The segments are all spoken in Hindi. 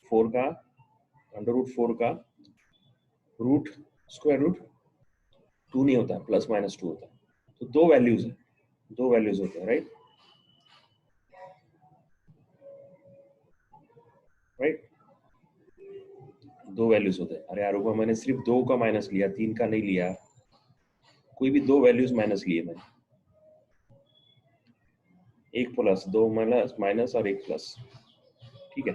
4 का √4 का रूट स्क्वायर रूट 2 नहीं होता है, प्लस माइनस 2 होता है। तो दो वैल्यूज है, दो वैल्यूज होते हैं, राइट राइट, दो वैल्यूज होते हैं। अरे यार रुको, मैंने सिर्फ 2 का माइनस लिया, 3 का नहीं लिया, कोई भी दो वैल्यूज माइनस लिए मैंने, एक प्लस, दो माइनस माइनस और एक प्लस, ठीक है।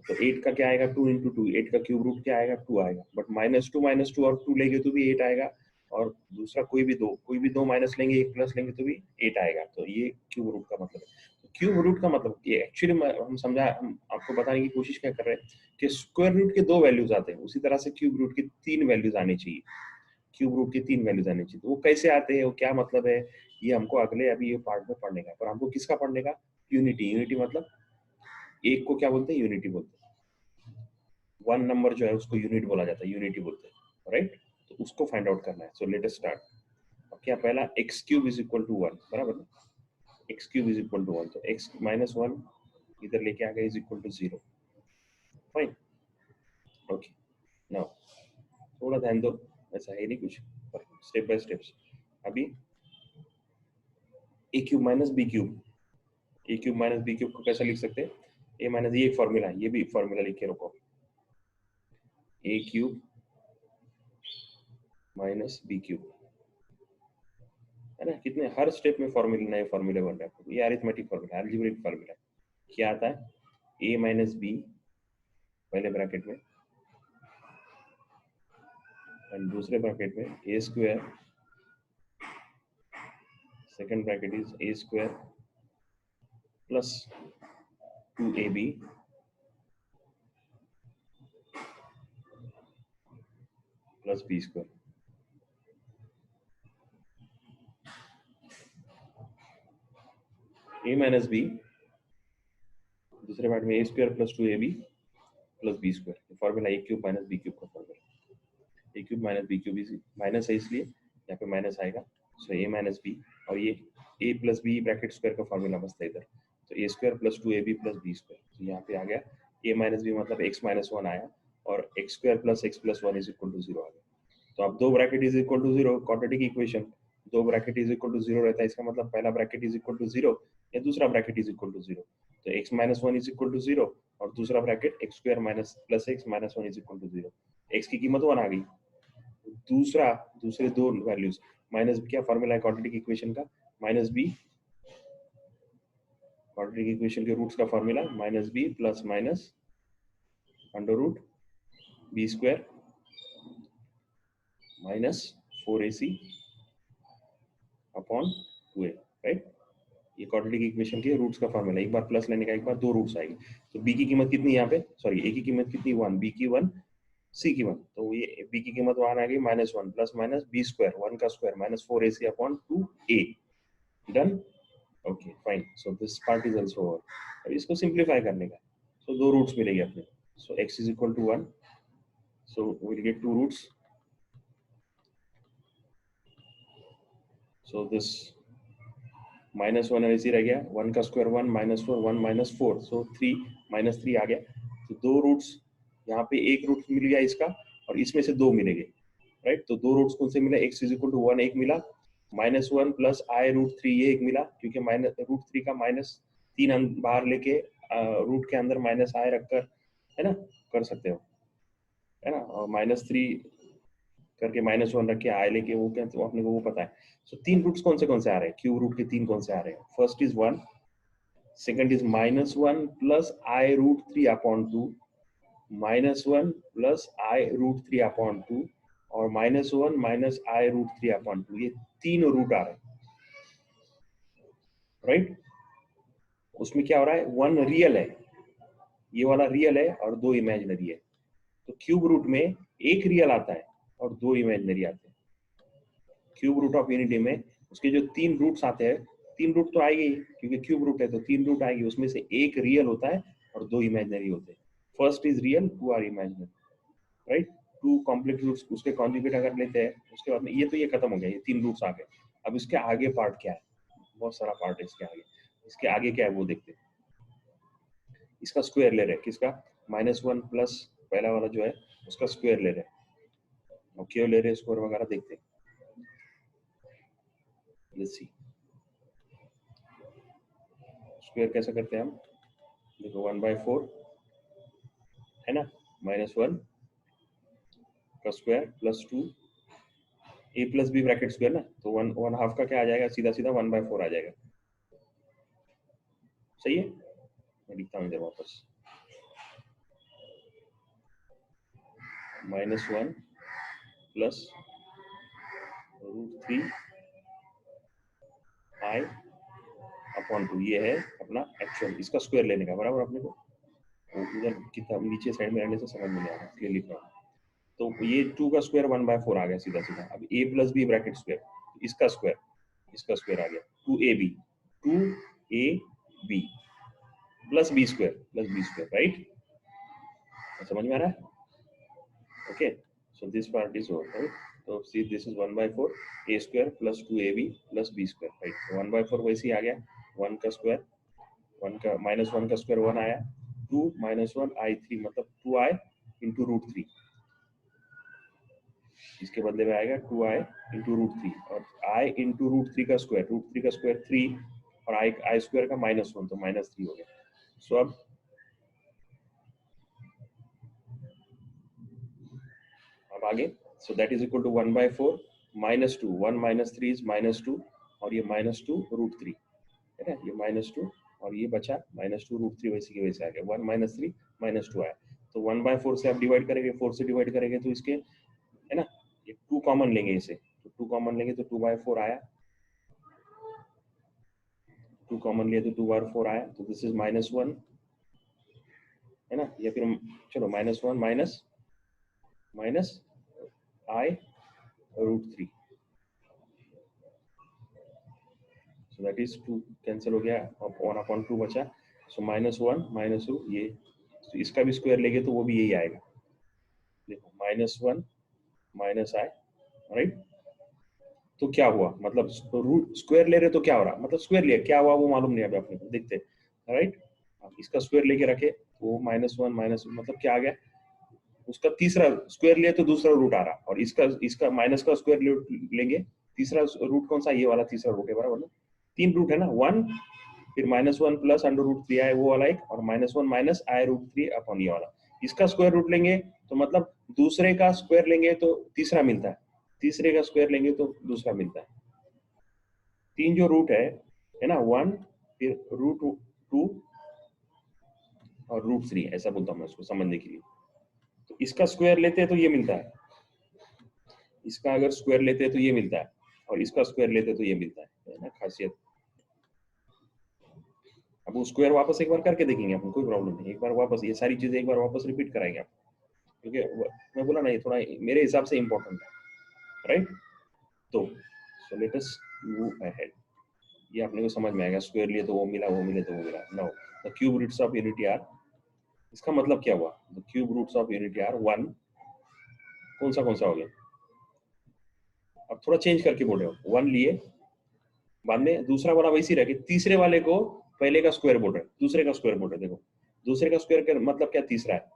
तो 8 का क्या आएगा, 2 इंटू 2, 8 का क्यूब रूट क्या आएगा, 2 आएगा, बट माइनस टू और 2 लेंगे तो भी 8 आएगा, और दूसरा कोई भी दो माइनस लेंगे, एक प्लस लेंगे तो भी 8 आएगा। तो ये क्यूब रूट का मतलब है। क्यूब रूट का मतलब ये एक्चुअली हम समझा, हम आपको बताने की कोशिश क्या कर रहे हैं कि स्क्वायर रूट के दो वैल्यूज आते हैं, उसी तरह से क्यूब रूट के 3 वैल्यूज आनी चाहिए, क्यूब रूट के 3 वैल्यूज आनी चाहिए। तो वो कैसे आते हैं, वो क्या मतलब है, ये हमको अगले अभी ये पार्ट में पढ़ने का है। पर हमको किसका पढ़ने का, यूनिटी, यूनिटी मतलब एक को क्या बोलते हैं, यूनिटी बोलते हैं। वन नंबर जो है उसको यूनिट बोला जाता है, यूनिटी बोलते हैं, राइट। तो उसको फाइंड आउट करना है। So let us start. अब क्या, पहला x cube is equal to 1, बराबर ना, x cube is equal to 1, तो एक्स माइनस 1 इधर लेके आ गए, is equal to 0, fine, okay. Now थोड़ा ध्यान दो, ऐसा है नहीं कुछ, स्टेप बाय स्टेप्स। अभी ए क्यूब माइनस बी क्यूब, ए क्यूब माइनस बी क्यूब को कैसे लिख सकते हैं, ए माइनस, ये एक फॉर्मूला है, ये भी फॉर्मूला लिख के रखो, ए क्यूब माइनस बी क्यूब, है ना। कितने हर स्टेप में फॉर्मूले, नए फॉर्मूले बन रहे हैं। ये अरिथमेटिक फॉर्मूला, अलजेब्रिक फॉर्मूला क्या आता है, ए माइनस बी पहले ब्रैकेट में एंड दूसरे ब्रैकेट में a square, second bracket is a square plus 2ab plus b square. A minus b, दूसरे पार्ट में a square plus 2ab plus b square, formula a cube minus b cube का formula. A cube minus b cube, is minus है इसलिए यहाँ पे माइनस आएगा, सो ए माइनस बी, और ये a plus b bracket square का फॉर्मूला बसता है इधर, तो a square plus 2ab plus b square. तो यहाँ पे आ गया ए माइनस बी मतलब एक्स माइनस 1 आया, और x square plus x plus 1 is equal to 0 आ गया। तो अब दो bracket is equal to 0, quadratic equation, दो ब्रैकेट इज इक्वल टू 0 रहता है, इसका मतलब पहला ब्रैकेट इज इक्वल टू 0 या दूसरा ब्रैकेट इज इक्वल टू 0। तो x minus 1 is equal to 0 और दूसरा bracket x square minus plus x minus 1 is equal to 0। एक्स की कीमत 1 आ गई, दूसरे दो वैल्यूज माइनस, क्या फॉर्मूला है क्वाड्रेटिक इक्वेशन का, माइनस बी, क्वाड्रेटिक इक्वेशन के रूट्स का formula minus b plus minus under root b square minus 4ac upon 2a, right. ये क्वाड्रेटिक इक्वेशन के रूट्स का फॉर्मूला, एक बार प्लस लेने का, एक बार दो रूट्स आएगी। तो b की कीमत कितनी यहाँ पे, सॉरी a की कीमत कितनी 1, b की 1, c की 1, तो ये b की कीमत 1 आ गई, minus 1 plus minus b square, 1 का square minus 4ac upon 2a, done, okay fine. So this part is also over. अब इसको सिंपलीफाई करने का, सो दो रूट्स मिलेंगे अपने, so x is equal to 1, so we will get two roots, so this minus 1 ऐसे रह गया, 1 का square 1 minus 4, 1 minus 4, so 3 minus 3 आ गया। तो दो रूट्स यहाँ पे, एक रूट मिल गया इसका और इसमें से दो मिलेंगे, राइट। तो दो रूट्स कौन से मिला, x इज इक्वल टू 1 एक मिला, माइनस 1 प्लस आई रूट 3 ये एक मिला, क्योंकि माइनस रूट 3 का माइनस 3 बाहर लेके रूट के अंदर माइनस आई रखकर, है ना, कर सकते हो, है ना, और माइनस 3 करके माइनस 1 रख के आई लेके, वो क्या, तो अपने को वो पता है। सो तीन रूट्स कौन से आ रहे हैं, क्यूब रूट के तीन कौन से आ रहे हैं, first is 1, second is minus 1 plus i root 3 upon 2, minus 1 plus i root 3 upon 2 और minus 1 minus i root 3 upon 2, ये तीन रूट आ रहे हैं, राइट। उसमें क्या हो रहा है, वन रियल है, ये वाला रियल है और दो इमेजिनरी है। तो क्यूब रूट में एक रियल आता है और दो इमेजिनरी आते हैं। क्यूब रूट ऑफ यूनिटी में उसके जो तीन रूट्स आते हैं, तीन रूट तो आएगी क्योंकि क्यूब रूट है, तो तीन रूट आएगी, उसमें से एक रियल होता है और दो इमेजिनरी होते हैं। First is real, two are imaginary, right. Two complex roots, उसके कॉन्जुगेट अगर लेते हैं, उसके बाद में ये तो ये खत्म हो गया, ये तीन रूट्स आ गए। अब इसके आगे पार्ट क्या है, बहुत सारा पार्ट है इसके आगे। इसके आगे क्या है वो देखते हैं। इसका स्क्वायर ले रहे हैं, किसका, -1 प्लस पहला वाला जो है उसका स्क्वायर ले रहे हैं, और क्यों ले रहे हैं स्क्वायर वगैरह देखते हैं। लेट्स सी स्क्वायर कैसे करते हैं हम। देखो 1/4 है ना, -1 का square plus 2 a plus b bracket square ना, तो 1/2 का क्या आ जाएगा, सीधा सीधा 1/4 आ जाएगा। सही है, मैं लिखता हूँ इधर वापस, -1 प्लस √3 i अपॉन 2, ये है अपना एक्चुअल, इसका स्क्वायर लेने का बराबर अपने को। उधर कितना नीचे साइड में रहने से समझ में नहीं आ रहा, इसलिए लिख रहा हूँ। तो ये 2 का स्क्वायर 1/4 आ गया सीधा सीधा। अब a plus b bracket square, इसका स्क्वायर आ गया 2ab, 2ab plus b square right, समझ में आ रहा है। Okay, so this part is over, right? So see this is 1/4 a square plus 2ab plus b square, right? So 1/4 वैसे ही आ गया, 1 का स्क्वायर, 1 का -1 का स्क्वायर 1 आया, 2 -1 i3 मतलब 2i into √3, इसके बदले में आएगा 2i into √3, और i into √3 का स्क्वायर 3 और i स्क्वायर का -1 तो -3 हो गया। सो अब आगे, so that is equal to 1/4 -2, 1 - 3 is -2, और ये -2 √3 है ना, ये -2 और ये बचा -2 √3, वैसे के वैसे आ गया, 1 - 3 -2 आया। तो 1/4 से आप डिवाइड करेंगे, 4 से डिवाइड करेंगे तो इसके है ना, ये 2 कॉमन लेंगे, इसे तो 2 कॉमन लेंगे तो 2/4 आया, 2 कॉमन लिए तो 2/4 आया, तो दिस इज -1 है ना, या फिर चलो -1 minus i √3, so that is 2 cancel हो गया, अब 1/2 बचा, so -1 - 2 ये, तो इसका भी स्क्वायर लेंगे तो वो भी यही आएगा, देखो -1 - i, राइट। तो क्या हुआ, मतलब रूट स्क्वायर ले रहे तो क्या हो रहा, मतलब स्क्वायर लिया, क्या हुआ वो मालूम नहीं, अभी अपने को देखते, राइट। इसका स्क्वायर लेके रखे वो -1 मतलब क्या आ गया, उसका तीसरा स्क्वायर लिया तो दूसरा रूट आ रहा, और इसका माइनस का स्क्वायर लेंगे, तीसरा रूट कौन सा, ये वाला तीसरा रूट है बराबर ना, 3 रूट है ना, 1 फिर -1 प्लस √3 आए वो वाला एक, और -1 माइनस i √3 अपॉन ये वाला, इसका स्क्वायर रूट लेंगे तो मतलब दूसरे का स्क्वायर लेंगे तो तीसरा मिलता है, तीसरे का स्क्वायर लेंगे तो दूसरा मिलता है। 3 जो रूट है ना, 1 फिर √2 और √3, ऐसा बोलता हूँ मैं उसको समझने के लिए। तो इसका स्क्वायर लेते हैं तो ये मिलता है, इसका अगर स्क्वायर लेते हैं तो ये मिलता है, और इसका स्क्वायर लेते हैं तो ये मिलता है ना, खासियत। अब वो स्क्वायर वापस एक बार करके देखेंगे अपन, कोई प्रॉब्लम नहीं, एक बार वापस ये सारी चीजें एक बार वापस रिपीट कराएंगे आप, क्योंकि मैं बोला ना ये थोड़ा मेरे हिसाब से इंपॉर्टेंट है, राइट। तो सो लेट अस मूव अहेड, ये अपने को समझ में आएगा, स्क्वायर लिए तो वो मिला, वो मिले तो वो मिला। Now the cube roots of unity are, इसका मतलब क्या हुआ, the cube roots of unity are 1, कौन सा हो गया, अब थोड़ा चेंज करके बोल रहे हो, 1 लिए, बाद में दूसरा वाला वैसे ही रखे, तीसरे वाले को पहले का स्क्वायर बोल रहे, दूसरे का स्क्वायर बोल रहे, देखो दूसरे का स्क्वायर का मतलब क्या, तीसरा है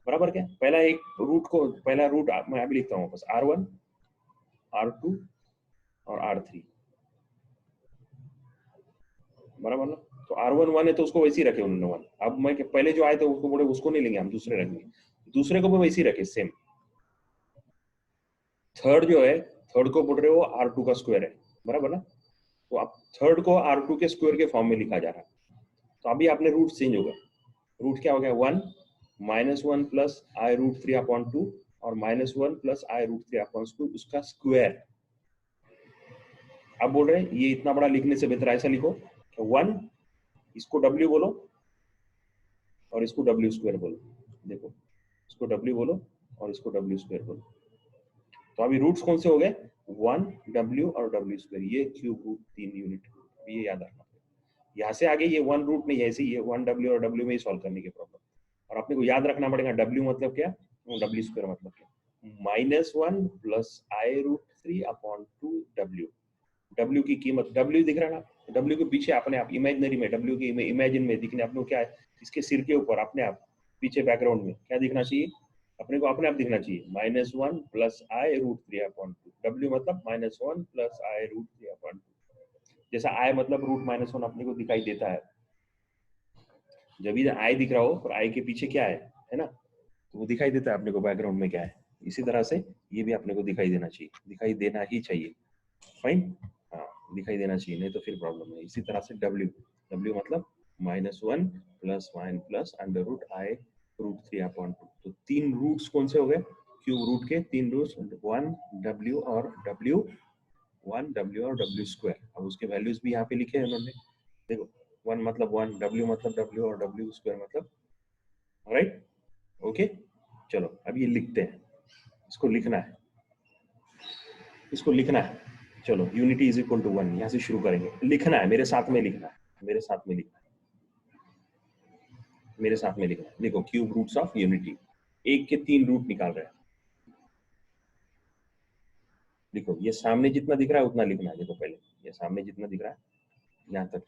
बराबर, क्या पहला एक रूट को, पहला रूट मैं अभी लिखता हूँ बस, R1 R2 और R3 बराबर ना। तो R1 1 है तो उसको वैसे ही रखे उन्होंने 1, अब मैं पहले जो आए थे उसको बोले उसको नहीं लेंगे हम, दूसरे रखेंगे, दूसरे को भी वैसे ही रखे सेम। थर्ड जो है, थर्ड को बोल रहे हो R2 का स्क्वायर है बराबर ना, तो आप थर्ड को R2 के स्क्वायर के फॉर्म में लिखा जा रहा है, तो अभी आपने रूट चेंज होगा, रूट क्या हो गया, 1 -1 प्लस i √3 अपॉन 2 और -1 प्लस i √3 अपॉन 2 उसका स्क्वायर। अब बोल रहे हैं ये इतना बड़ा लिखने से बेहतर ऐसा लिखो, 1 इसको w बोलो और इसको w स्क्वायर बोलो, देखो इसको w बोलो और इसको w स्क्वायर बोलो, तो अभी रूट्स कौन से हो गए, 1 w और w स्क्वायर, ये क्यूब रूट 3 यूनिट, ये याद रखना। यहाँ से आगे ये 1 रूट नहीं है, ऐसे ये 1 w और w में ही सॉल्व करने के प्रॉब्लम, और अपने को याद रखना पड़ेगा w मतलब क्या, w स्क्वायर मतलब क्या, -1 plus i √3 upon 2 w, w की कीमत, w दिख रहा है ना, w के पीछे अपने आप इमेजिनरी में w की इमेजिन में दिखने अपने को क्या है, इसके सिर के ऊपर अपने आप पीछे बैकग्राउंड में क्या दिखना चाहिए अपने को, अपने आप दिखना चाहिए -1 plus i root 3 upon 2। W मतलब -1 प्लस आई रूट 3 अपॉन 2। जैसा आई मतलब रूट -1 अपने को दिखाई देता है, जब भी आई दिख रहा हो और आई के पीछे क्या है ना, तो वो दिखाई देता है अपने को बैकग्राउंड में क्या है। इसी तरह से ये भी अपने को दिखाई देना चाहिए, दिखाई देना ही चाहिए। फाइन, हाँ दिखाई देना चाहिए, नहीं तो फिर प्रॉब्लम है। इसी तरह से डब्ल्यू, डब्ल्यू मतलब -1 प्लस वाइन plus under root I root 3 upon 2। तो तीन रूट्स कौन से हो गए क्यूब रूट के, तीन रूट्स 1 डब्ल्यू और डब्ल्यू, 1 डब्ल्यू और डब्ल्यू स्क्वायर। अब उसके वैल्यूज भी यहाँ पे लिखे हैं उन्होंने, देखो 1 मतलब 1, डब्ल्यू मतलब डब्ल्यू और डब्ल्यू स्क्वायर मतलब, राइट ओके। चलो अब ये लिखते हैं, इसको लिखना है, इसको लिखना है। चलो यूनिटी इज इक्वल टू 1 यहाँ से शुरू करेंगे, लिखना है मेरे साथ में, लिखना है मेरे साथ में, लिखना है मेरे साथ में, लिखना है। देखो क्यूब रूट्स ऑफ यूनिटी, एक के तीन रूट निकाल रहे हैं। देखो ये सामने जितना दिख रहा है उतना लिखना है। देखो पहले ये सामने जितना दिख रहा है यहाँ तक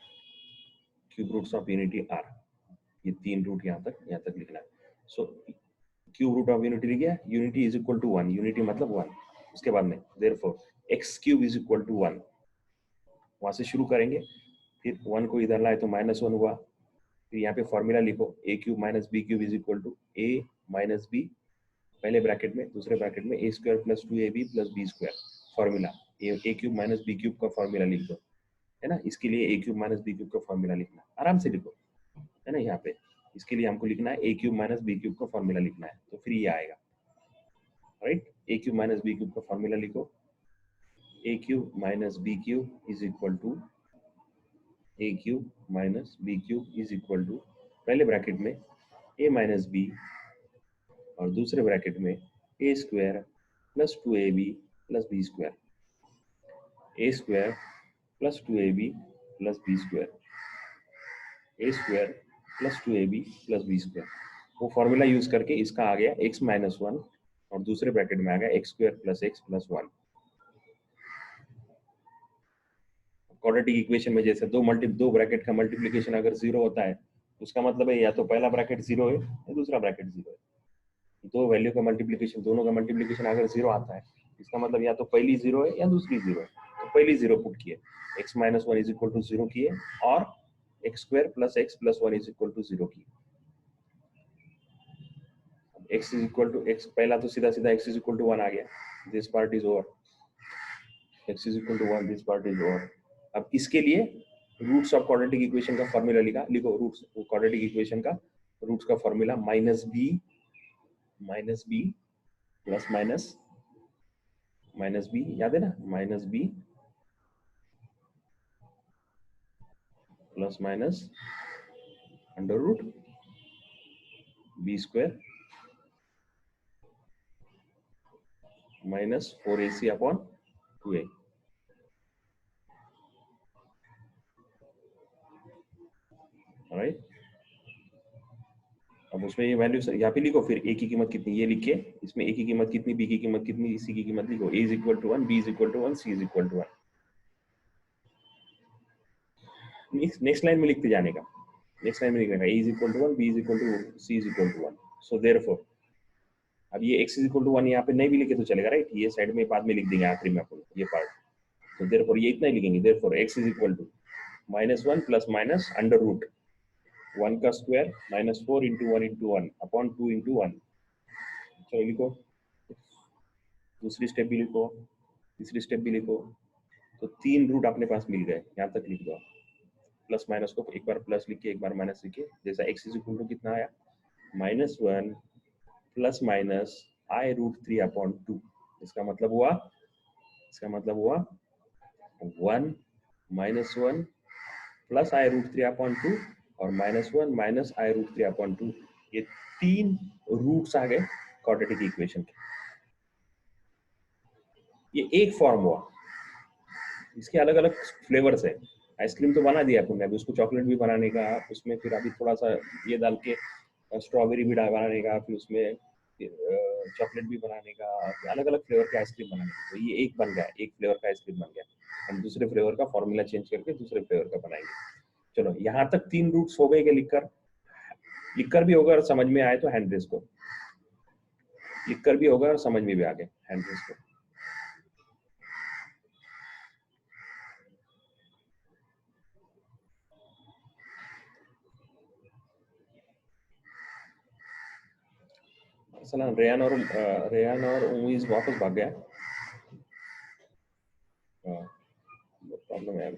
cube roots of unity are, ये तीन रूट यहाँ तक लिखना है। So cube root of unity लिख गया, unity is equal to 1, unity मतलब 1। उसके बाद में therefore x cube is equal to 1, वहां से शुरू करेंगे, फिर 1 को इधर लाए तो -1 हुआ। फिर यहाँ पे फॉर्मूला लिखो, a cube minus b cube is equal to a minus b, पहले ब्रैकेट में, दूसरे ब्रैकेट में a square plus 2ab plus b square. Formula a cube minus b cube का फॉर्मूला लिख दो, है ना। इसके लिए a cube minus b cube का फॉर्मूला लिखना, आराम से लिखो, है ना। यहाँ पे इसके लिए हमको लिखना है a cube minus b cube का फॉर्मूला लिखना है, तो फिर ये आएगा, right. A cube minus b cube का फॉर्मूला लिखो, a cube minus b cube is equal to a cube minus b cube is equal to, पहले ब्रैकेट में ए माइनस बी और दूसरे ब्रैकेट में a square plus 2ab plus b square, a square plus 2ab plus b square, a square plus 2ab plus b square. वो फॉर्मूला यूज करके इसका आ गया x माइनस 1 और दूसरे ब्रैकेट में आ गया x square plus x plus 1। Quadratic equation में जैसे दो ब्रैकेट का मल्टीप्लिकेशन अगर 0 होता है, उसका मतलब है या तो पहला ब्रैकेट 0 है या दूसरा ब्रैकेट 0 है। दो वैल्यू का मल्टीप्लिकेशन, दोनों का मल्टीप्लिकेशन अगर 0 आता है, इसका मतलब या तो पहली 0 है या दूसरी 0 है। तो पहली 0 पुट किए, x minus 1 is equal to 0 किए और x square plus x plus 1 is equal to 0 किए। x is equal to x, पहला तो सीधा सीधा x इज इक्वल टू 1 आ गया, this part is over, x is equal to 1, this part is over. अब इसके लिए रूट्स ऑफ क्वाड्रेटिक इक्वेशन का फॉर्मूला लिखा, लिखो रूट्स क्वाड्रेटिक इक्वेशन का, रूट्स का formula minus b plus minus b, याद है ना, minus b plus minus under root b square minus 4ac upon 2a। Right, अब उसमें ये वैल्यू यहाँ पे लिखो, फिर a की कीमत कितनी ये लिख के, इसमें a की कीमत कितनी, b की कीमत कितनी, c की कीमत लिखो, a is equal to 1, b is equal to 1, c is equal to 1। Next line में लिखते जाने का, नेक्स्ट लाइन में लिखने का, a is equal to 1, b is equal to, c is equal to 1। So therefore अब ये x इज इक्वल टू 1 यहाँ पे नहीं भी लिखे तो चलेगा, राइट। ये साइड में बाद में लिख देंगे आखिरी में अपन ये पार्ट। तो देयरफॉर ये इतना ही लिखेंगे, therefore x is equal to -1 plus minus under root 1 का square minus 4 into 1 into 1 upon 2 into 1। चलो लिखो, दूसरी स्टेप भी लिखो, तीसरी स्टेप भी लिखो। तो तीन रूट अपने पास मिल गए, यहाँ तक लिख दो। प्लस माइनस को एक बार प्लस लिख के एक बार माइनस लिख के, जैसा x इज इक्वल टू कितना आया, -1 plus minus i root 3 upon 2। इसका मतलब हुआ 1 -1 प्लस आई रूट 3 अपॉन 2 और -1 माइनस आई रूट 3 अपॉन 2। ये तीन रूट्स आ गए क्वाड्रेटिक इक्वेशन के। ये एक फॉर्म हुआ, इसके अलग अलग फ्लेवर्स है। आइसक्रीम तो बना दिया आपने, अभी उसको चॉकलेट भी बनाने का, उसमें फिर अभी थोड़ा सा ये डाल के स्ट्रॉबेरी भी बनाने का, फिर उसमें चॉकलेट भी बनाने का, अलग अलग फ्लेवर के आइसक्रीम बनाने का। तो ये एक बन गया, एक फ्लेवर का आइसक्रीम बन गया। हम दूसरे फ्लेवर का फॉर्मूला चेंज करके दूसरे फ्लेवर का बनाएंगे। चलो यहाँ तक तीन रूट्स हो गए क्या लिखकर, लिखकर भी होगा और समझ में आए तो हैंड रेस को, लिखकर भी होगा और समझ में भी आ गए हैंड रेस को। रेयान और उम्मीद वापस भाग गया। प्रॉब्लम है यार,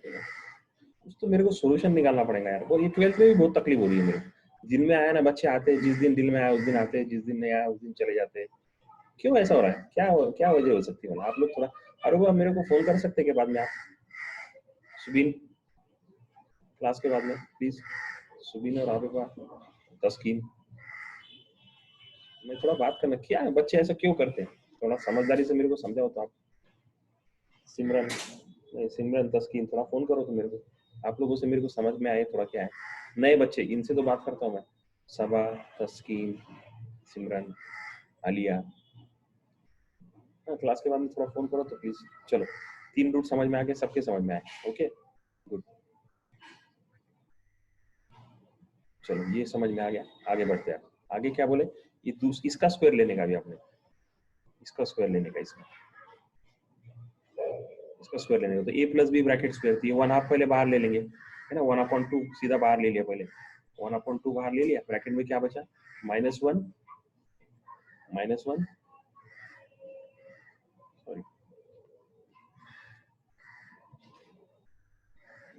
कुछ तो मेरे को सोल्यूशन निकालना पड़ेगा यार। और ये 12th में भी बहुत तकलीफ हो रही है मेरे को। दिन में आया ना, बच्चे आते हैं, जिस दिन दिल में आया उस दिन आते हैं, जिस दिन नहीं आया उस दिन चले जाते हैं। क्यों ऐसा हो रहा है? क्या वजह हो सकती है? आप लोग थोड़ा, अरे वो मेरे को फोन कर सकते हैं बाद में आप, सुबीन, क्लास के बाद में प्लीज, सुबीन और आबिबा, तस्कीन, मैं थोड़ा बात करना, क्या है बच्चे ऐसा क्यों करते हैं? थोड़ा समझदारी से मेरे को समझाओ तो आप। सिमरन, नहीं सिमरन, तस्कीन, थोड़ा फोन करो तो मेरे को, आप लोगों से मेरे को समझ में आए थोड़ा क्या है। नए बच्चे, इनसे तो बात करता हूँ मैं, सबा, तस्कीन, सिमरन, आलिया, हाँ क्लास के बाद में थोड़ा फोन करो तो प्लीज। चलो 3 रूट समझ में आ गए, सबके समझ में आए, ओके गुड। चलो ये समझ में आ गया, आगे बढ़ते हैं। आगे क्या बोले? ये इसका स्क्वायर लेने का भी आपने, इसका स्क्वायर लेने का, इसका स्क्वायर लेने का, तो ए प्लस बी ब्रैकेट स्क्वायर थी, 1/2 पहले बाहर ले लेंगे, है ना, 1/2 सीधा बाहर ले लिया पहले, 1/2 बाहर ले लिया, ब्रैकेट में क्या बचा, -1, सॉरी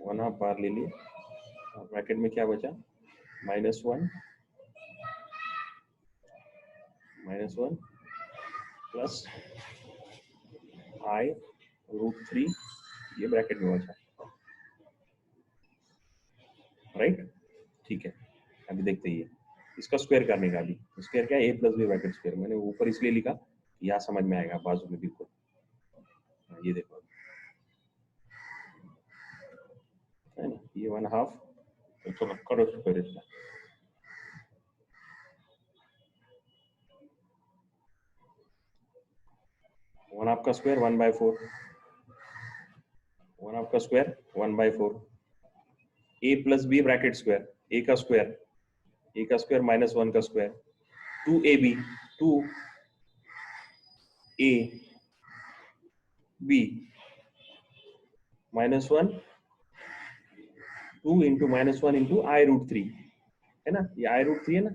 1/2 बाहर ले लिया, ब्रैकेट में क्या बचा, -1 प्लस i√3, ये ब्रैकेट में बचा, राइट, ठीक है। अभी देखते हैं इसका स्क्वायर करने का, अभी स्क्वायर क्या है, a plus b bracket square, मैंने ऊपर इसलिए लिखा, यहाँ समझ में आएगा बाजू में बिल्कुल, ये देखो है ना, ये 1/2, तो चलो करो स्क्वायर इसका, 1/2 का स्क्वायर 1/4, 1/2 का square 1/4, a plus b bracket square, a का स्क्वायर -1 का square, 2ab, 2ab -1, 2 into -1 into i√3, है ना, ये i√3 है ना,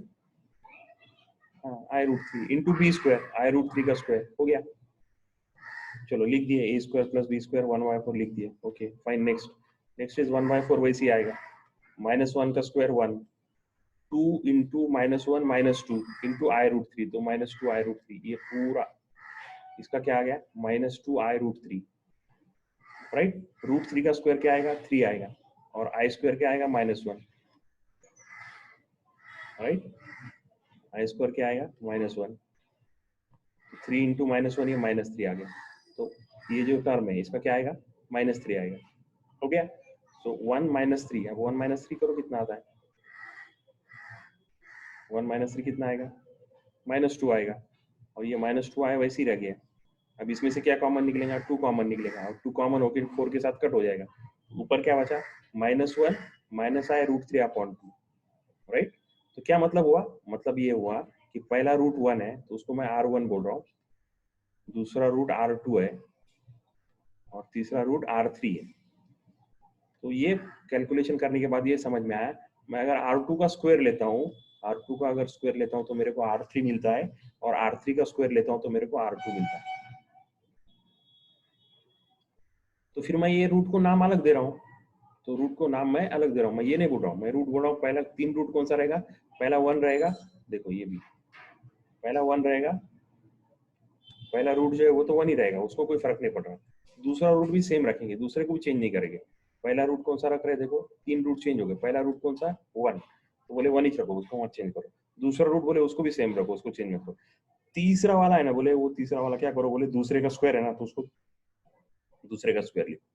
हाँ i√3 into B square, i√3 का स्क्वायर हो गया। चलो लिख दिए, a square plus b square 1/4 लिख दिए, ओके फाइन। नेक्स्ट इज 1/4 वैसे ही आएगा, -1 का स्क्वायर 1, 2 इंटू -1 -2 इंटू i√3, तो -2 i√3, ये पूरा इसका क्या आ गया, -2 i√3, राइट। √3 का स्क्वायर क्या आएगा, 3 आएगा, और i स्क्वायर क्या आएगा, -1, राइट, i स्क्वायर क्या आएगा, -1, 3 इंटू -1, ये -3 आ गया, तो ये जो टर्म है इसका क्या आएगा, -3 आएगा, हो गया। सो 1 -3, अब 1 -3 करो कितना आता है, 1 -3 कितना आएगा, -2 आएगा, और ये -2 आया वैसे ही रह गया। अब इसमें से क्या कॉमन निकलेगा, 2 कॉमन निकलेगा, और 2 कॉमन होकर 4 के साथ कट हो जाएगा, ऊपर क्या बचा, -1 -i√3/2, राइट। तो क्या मतलब हुआ, मतलब ये हुआ कि पहला रूट 1 है तो उसको मैं R1 बोल रहा हूँ, दूसरा रूट R2 है, और तीसरा रूट R3 है। तो ये कैलकुलेशन करने के बाद ये समझ में आया, मैं अगर R2 का स्क्वायर लेता हूँ, R2 का अगर स्क्वायर लेता हूँ तो मेरे को R3 मिलता है, और R3 का स्क्वायर लेता हूँ तो मेरे को R2 मिलता है। तो फिर मैं ये रूट को नाम अलग दे रहा हूँ, तो रूट को नाम मैं अलग दे रहा हूँ, मैं ये नहीं बोल रहा हूँ, मैं रूट बोल रहा हूँ, पहला 3 रूट कौन सा रहेगा, पहला 1 रहेगा, देखो ये भी पहला 1 रहेगा, पहला रूट जो है वो तो 1 ही रहेगा, उसको कोई फर्क नहीं पड़ रहा। दूसरा रूट भी सेम रखेंगे, दूसरे को भी चेंज नहीं करेंगे। पहला रूट कौन सा रख रहे हैं, देखो 3 रूट चेंज हो गए, पहला रूट कौन सा, 1, तो बोले 1 ही रखो, उसको मत चेंज करो। दूसरा रूट बोले उसको भी सेम रखो, उसको चेंज मत करो। तीसरा वाला है ना, बोले वो तीसरा वाला क्या करो, बोले दूसरे का स्क्वायर है ना, तो उसको दूसरे का स्क्वायर लिखो।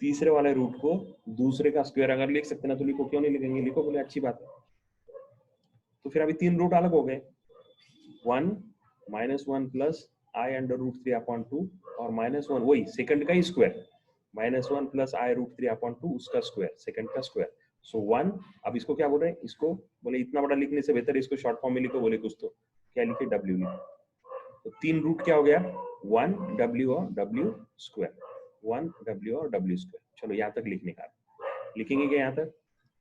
तीसरे वाले रूट को दूसरे का स्क्वायर अगर लिख सकते ना तो लिखो, क्यों नहीं लिखेंगे, लिखो, बोले अच्छी बात है। तो फिर अभी 3 रूट अलग हो गए, 1 -1 प्लस i√3/2, और -1 वही सेकंड का ही स्क्वायर, -1 प्लस i√3/2 उसका स्क्वायर, सेकंड का स्क्वायर, सो 1, अब इसको क्या बोल रहे हैं, इसको बोले इतना बड़ा लिखने से बेहतर इसको शॉर्ट फॉर्म में लिखो, बोले कुछ तो क्या लिखे, w लिखो। तो 3 रूट क्या हो गया, 1 w और w स्क्वायर, 1 w और w स्क्वायर। चलो यहाँ तक लिखने का, लिखेंगे क्या यहाँ तक,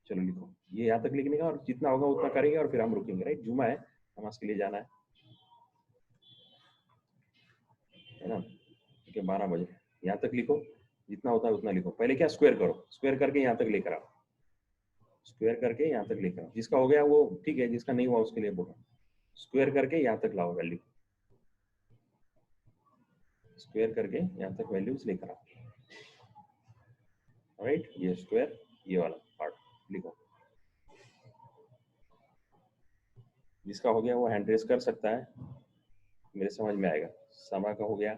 चलो लिखो, ये यहाँ तक लिखने का और जितना होगा उतना करेंगे और फिर हम रुकेंगे। राइट, जुमा है, नमाज के लिए जाना है ना, ठीक है, 12 बजे। यहाँ तक लिखो, जितना होता है उतना लिखो। पहले क्या, स्क्वायर करो, स्क्वायर करके यहाँ तक लेकर आओ, स्क्वायर करके यहाँ तक लेकर आओ। जिसका हो गया वो ठीक है, जिसका नहीं हुआ उसके लिए बोलो, स्क्वायर करके यहाँ तक लाओ वैल्यू, स्क्वायर करके यहाँ तक वैल्यूज लेकर आओ। राइट, ये स्क्वायर, ये वाला पार्ट लिखो। जिसका हो गया वो हैंड रेस कर सकता है, मेरे समझ में आएगा। समा का हो गया,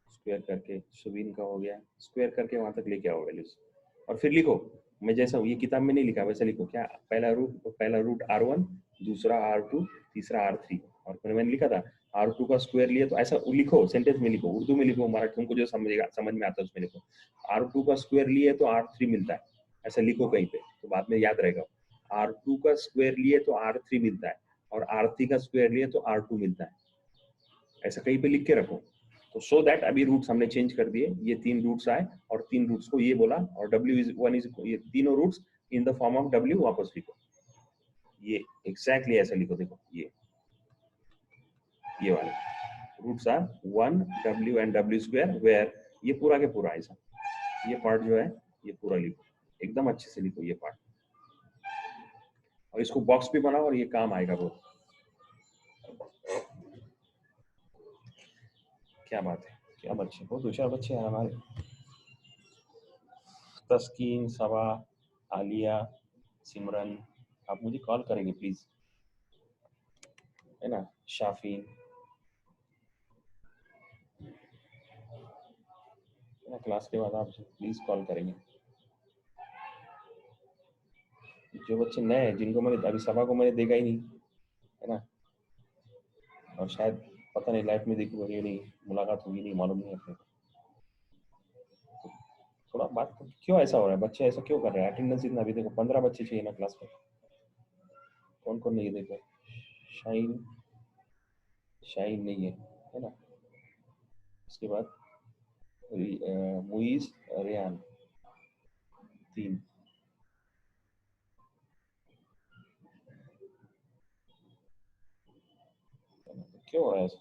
स्क्वायर करके, सुबीन का हो गया, स्क्वायर करके वहां तक लेके आओ वैल्यूज और फिर लिखो। मैं जैसा ये किताब में नहीं लिखा वैसे लिखो। क्या, पहला रूट R1, दूसरा R2, तीसरा R3, और फिर मैंने लिखा था R2 का स्क्वायर लिए, तो ऐसा लिखो, सेंटेंस में लिखो, उर्दू में लिखो, मराठी तुमको जो समझेगा, समझ में आता है उसमें लिखो। R2 का स्क्वायर लिए तो R3 मिलता है, ऐसा लिखो कहीं पे, तो बाद में याद रहेगा। R2 का स्क्वायर लिए तो R3 मिलता है, और R3 का स्क्वायर लिए तो R2 मिलता है, ऐसा कहीं पे लिख के रखो। तो सो दैट अभी रूट्स हमने चेंज कर दिए, ये 3 रूट्स आए और 3 रूट्स को ये बोला, और W1 इज, ये तीनों roots in the form of W वापस लिखो। ये एग्जैक्टली ऐसा लिखो, देखो ये वाले roots are 1 W and W square, where ये पूरा के पूरा ऐसा, ये पार्ट जो है ये पूरा लिखो, एकदम अच्छे से लिखो ये पार्ट, और इसको बॉक्स भी बनाओ और ये काम आएगा बहुत। क्या बात है, क्या बच्चे, बहुत होशियार बच्चे हैं हमारे। तस्कीन, सबा, आलिया, सिमरन, आप मुझे कॉल करेंगे प्लीज, है ना, शाफीन, है ना, क्लास के बाद आप प्लीज कॉल करेंगे। जो बच्चे नए हैं, जिनको मैंने अभी सबा को मैंने देखा ही नहीं, है ना, और शायद पता नहीं लाइफ में देखी होगी नहीं, मुलाकात होगी नहीं, मालूम नहीं अपने को। थोड़ा बात क्यों ऐसा हो रहा है, बच्चे ऐसा क्यों कर रहे हैं, अटेंडेंस इतना, अभी देखो 15 बच्चे चाहिए ना क्लास में, कौन कौन नहीं देखो, शाइन, शाइन नहीं है ना, उसके बाद मुइज, रेयान, 3, क्यों हो रहा है ऐसा?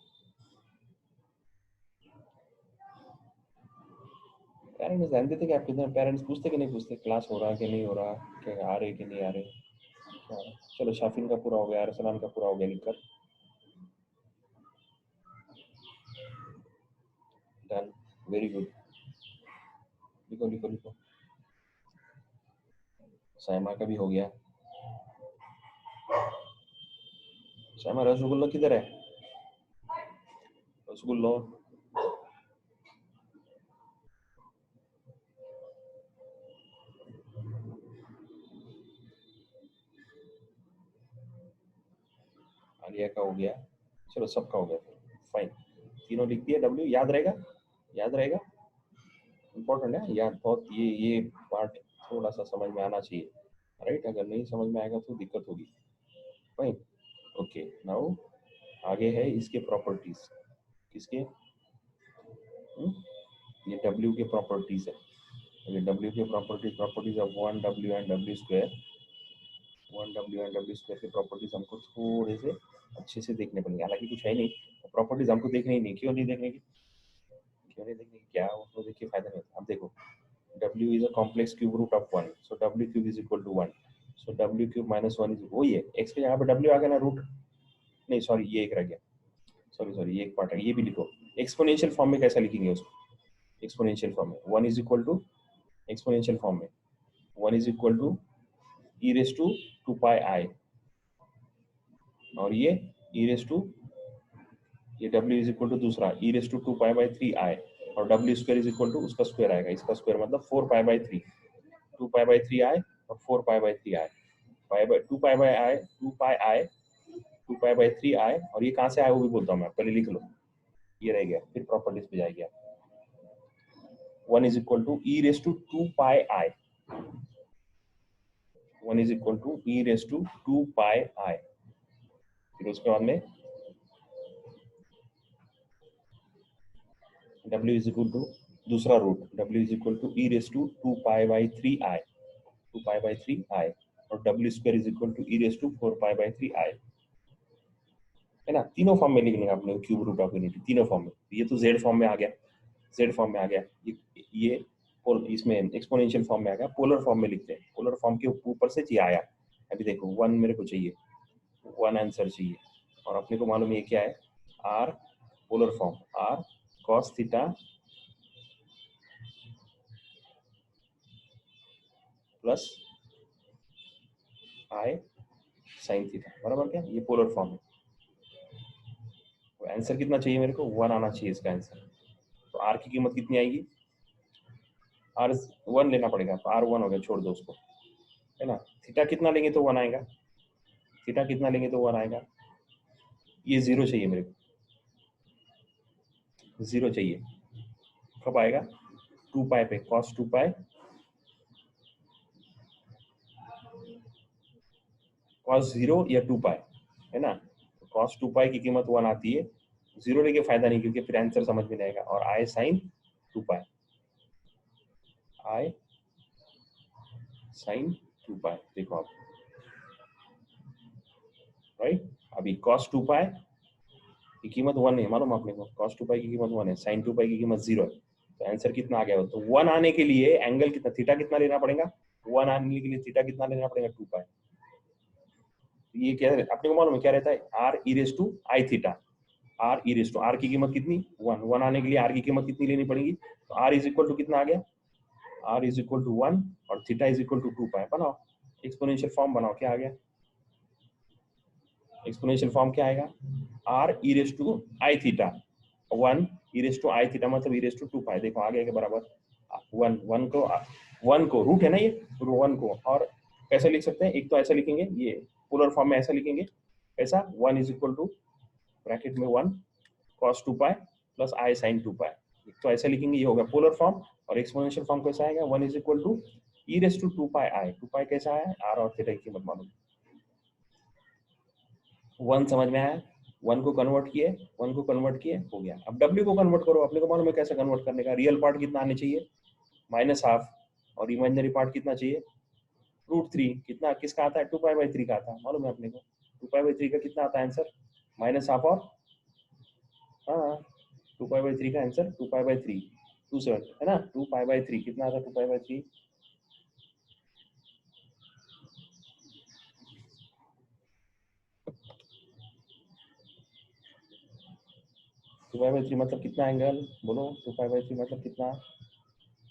पेरेंट्स ध्यान देते कि आप कितने, पेरेंट्स पूछते कि नहीं पूछते क्लास हो रहा कि नहीं हो रहा, क्या आ रहे कि नहीं आ रहे, क्या? चलो शाफिन का पूरा हो गया, अरसलान का पूरा हो गया, लिखकर डन, वेरी गुड, लिखो लिखो लिखो। साइमा का भी हो गया। साइमा रसगुल्ला किधर है, रसगुल्ला, आलिया का हो गया, चलो सबका हो गया, फाइन, तीनों लिख दिया। W याद रहेगा, याद रहेगा, इम्पोर्टेंट है याद बहुत, ये पार्ट थोड़ा सा समझ में आना चाहिए। राइट, अगर नहीं समझ में आएगा तो दिक्कत होगी। फाइन, ओके, नाउ आगे है इसके प्रॉपर्टीज, किसके, ये W के प्रॉपर्टीज है, ये W के properties of 1 W and W square, 1 W and W square के प्रॉपर्टीज हमको थोड़े से अच्छे से देखने पड़ेंगे, हालांकि कुछ है नहीं, प्रॉपर्टीज हमको देखने ही नहीं, क्यों नहीं देखने की, क्यों नहीं देखने की, क्या उसको देख के फायदा नहीं होता। अब देखो, W is a complex cube root of 1, so W cube is equal to 1, so W cube minus 1 is वही है, x के जगह पे W आ गया ना, रूट नहीं, सॉरी ये एक रह गया, सॉरी ये एक पार्ट है, ये भी लिखो। एक्सपोनेंशियल फॉर्म में कैसा लिखेंगे उसको, एक्सपोनेंशियल फॉर्म में 1 is equal to, exponential form में 1 is equal to e raised to 2 pi I, और ये e raised to, ये W is equal to दूसरा e raised to 2 pi by 3 I, और W square is equal to उसका स्क्वायर आएगा, इसका स्क्वायर मतलब 4 pi by 3, 2 pi by 3 I और 4 pi by 3 I, pi by 2 pi by I, 2 pi I, 2 pi by 3 I, और ये कहाँ से आया वो भी बोलता हूँ मैं, पहले लिख लो, ये रह गया, फिर प्रॉपर्टीज पे जाएगी। 1 is equal to e raised to 2 pi I, 1 is equal to e raise to 2 pi i. फिर उसके बाद में w इज इक्वल टू दूसरा root w is equal to e raise to 2 pi by 3 i, 2 pi by 3 i, और w square is equal to e raise to 4 pi by 3 i, है ना। तीनों फॉर्म में लिखने का अपने क्यूब रूट ऑफ यूनिटी, तीनों फॉर्म में। ये तो जेड फॉर्म में आ गया, जेड फॉर्म में आ गया, ये इसमें एक्सपोनेंशियल फॉर्म में आ गया। पोलर फॉर्म में लिखते हैं, पोलर फॉर्म के ऊपर से ये आया। अभी देखो 1 मेरे को चाहिए, 1 आंसर चाहिए, और अपने को मालूम है क्या है, r polar form, r cos theta plus i sine theta, बराबर क्या, ये पोलर फॉर्म है। तो आंसर कितना चाहिए मेरे को, 1 आना चाहिए इसका आंसर। तो आर की कीमत कितनी आएगी, आर 1 लेना पड़ेगा, तो आर 1 हो गया, छोड़ दो उसको, है ना। थीटा कितना लेंगे तो 1 आएगा, थीटा कितना लेंगे तो 1 आएगा। ये 0 चाहिए मेरे को, 0 चाहिए, कब आएगा, 2 पाई पे, कॉस 2 पाई, कॉस 0 या 2 पाई, है ना। कॉस 2 पाई की कीमत 1 आती है, 0 लेके फायदा नहीं, क्योंकि फिर आंसर समझ में नहीं आएगा। और आई साइन 2 पाई, आई साइन 2 पाई, देखो आप, राइट। अभी कॉस 2 पाई की कीमत 1 है, मालूम आपने को, कॉस 2 पाई की कीमत 1 है, साइन 2 पाई की कीमत 0 है। तो आंसर कितना आ गया, तो 1 आने के लिए एंगल कितना, थीटा कितना लेना पड़ेगा, 1 आने के लिए थीटा कितना लेना पड़ेगा, 2 पाई। ये क्या है, अपने को मालूम है क्या रहता है, r e raise to i theta, r e raise to, r की कीमत कितनी, 1, 1 आने के लिए आर की कीमत कितनी लेनी पड़ेगी, तो आर इज इक्वल टू कितना आ गया, आर इज इक्वल टू 1 और थीटा इज इक्वल टू 2 पाई। बनाओ एक्सपोनेंशियल फॉर्म, बनाओ, क्या आ गया, एक्सपोनेंशियल फॉर्म क्या आएगा, r e raise to i theta, 1 e raise to i theta मतलब ई रेस टू 2 पाई। देखो आ गया के बराबर, 1 को रूट है ना, ये 1 को, और कैसे लिख सकते हैं, एक तो ऐसा लिखेंगे, ये पोलर फॉर्म में ऐसा लिखेंगे, ऐसा 1 इज इक्वल टू ब्रैकेट में 1 cos 2 pi plus i sine 2 pi, तो ऐसा लिखेंगे, ये होगा पोलर फॉर्म। और एक्सपोनेंशियल फॉर्म कैसा आएगा, 1 is equal to e raise to 2 pi i, 2 pi कैसा आया, आर और थीटा की कीमत मालूम, 1 समझ में आया, 1 को कन्वर्ट किए, 1 को कन्वर्ट किए, हो गया। अब w को कन्वर्ट करो, अपने को मालूम है कैसे कन्वर्ट करने का, रियल पार्ट कितना आने चाहिए, -12, और इमेजिनरी पार्ट कितना चाहिए, √3, कितना किसका आता है, 2 पाई बाई 3 का आता है, मालूम है अपने को, 2 पाई बाई 3 का कितना आता है आंसर, -12, और हाँ 2 पाई बाई 3 का आंसर 2 पाई बाई 3, 2/7 है ना, 2 पाई बाई 3 कितना आता है, 2 पाई बाई 3, 2 पाई बाई 3 मतलब कितना एंगल, बोलो 2 पाई बाई 3 मतलब कितना,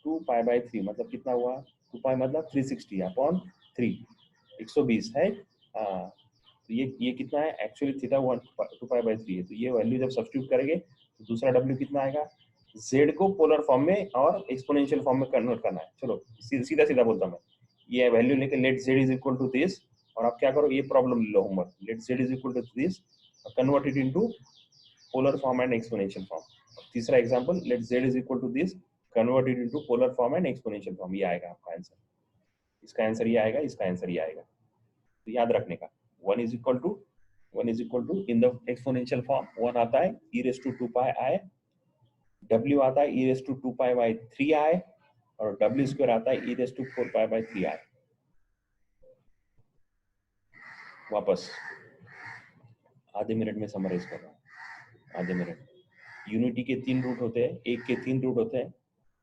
2 पाई बाई 3 मतलब कितना हुआ, 2 पाई मतलब 360 अपॉन 3, 120 है। हाँ, तो ये कितना है एक्चुअली, थीटा 2 पाई बाई 3 है, तो ये वैल्यू जब सब्स्टिट्यूट करेंगे तो दूसरा w कितना आएगा, z को पोलर फॉर्म में और एक्सपोनेंशियल फॉर्म में कन्वर्ट करना है। चलो सीधा सीधा बोलता हूं मैं, ये वैल्यू लेके let z is equal to this, और आप क्या करो, ये प्रॉब्लम ले लो homework, let z is equal to this, convert it into polar form and exponential form. तीसरा example, let z is equal to this, convert it into polar form and exponential form, ये आएगा आपका आंसर, इसका आंसर ये आएगा, इसका आंसर ये आएगा। तो याद रखने का, 1 is equal to in the exponential form 1 आता है e raise to 2 pi i, w आता है e raise to 2 pi by 3i, और w स्क्वायर आता है e raise to 4 pi by 3i। वापस आधे मिनट में समराइज कर रहा हूँ, आधे मिनट। यूनिटी के 3 रूट होते हैं, एक के 3 रूट होते हैं,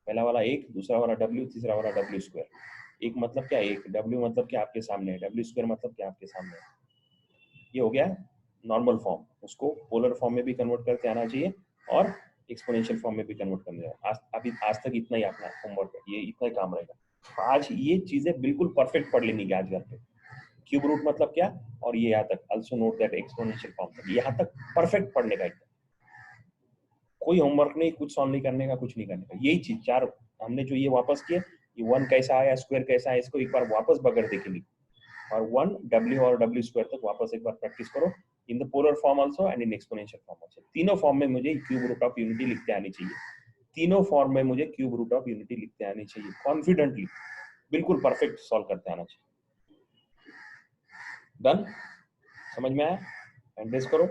पहला वाला 1, दूसरा वाला w, तीसरा वाला w स्क्वायर। एक मतलब क्या, एक, w मतलब क्या आपके सामने है, w स्क्वायर मतलब क्या आपके सामने है। ये हो गया नॉर्मल फॉर्म, उसको पोलर फॉर्म में भी कन्वर्ट करके आना चाहिए और एक्सपोनेंशियल फॉर्म में भी कन्वर्ट करना है। अभी आज तक इतना ही अपना होमवर्क है, ये इतना ही काम रहेगा। तो आज ये चीजें बिल्कुल परफेक्ट पढ़ लेनी है आज घर पे, क्यूब रूट मतलब क्या, और ये यहाँ तक, also note that exponential form तक, यहाँ तक परफेक्ट पढ़ने का, कोई होमवर्क नहीं, कुछ सॉल्व नहीं करने का, कुछ नहीं करने का, यही चीज चार हमने जो ये वापस किए, ये 1 कैसा आया, स्क्वायर कैसा है, इसको एक बार वापस बगैर देखेंगे, और 1 w और w स्क्वायर तक वापस एक बार प्रैक्टिस करो, in the polar form also and in exponential form also. तीनों फॉर्म में मुझे क्यूब रूट ऑफ यूनिटी लिखते आनी चाहिए, तीनों फॉर्म में मुझे क्यूब रूट ऑफ यूनिटी लिखते आनी चाहिए, कॉन्फिडेंटली, बिल्कुल परफेक्ट सॉल्व करते आना चाहिए। डन, समझ में आया? हैंड रेस करो,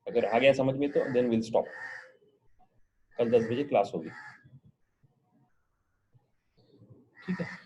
अगर आ गया समझ में तो देन विल स्टॉप। कल 10 बजे क्लास होगी, ठीक है।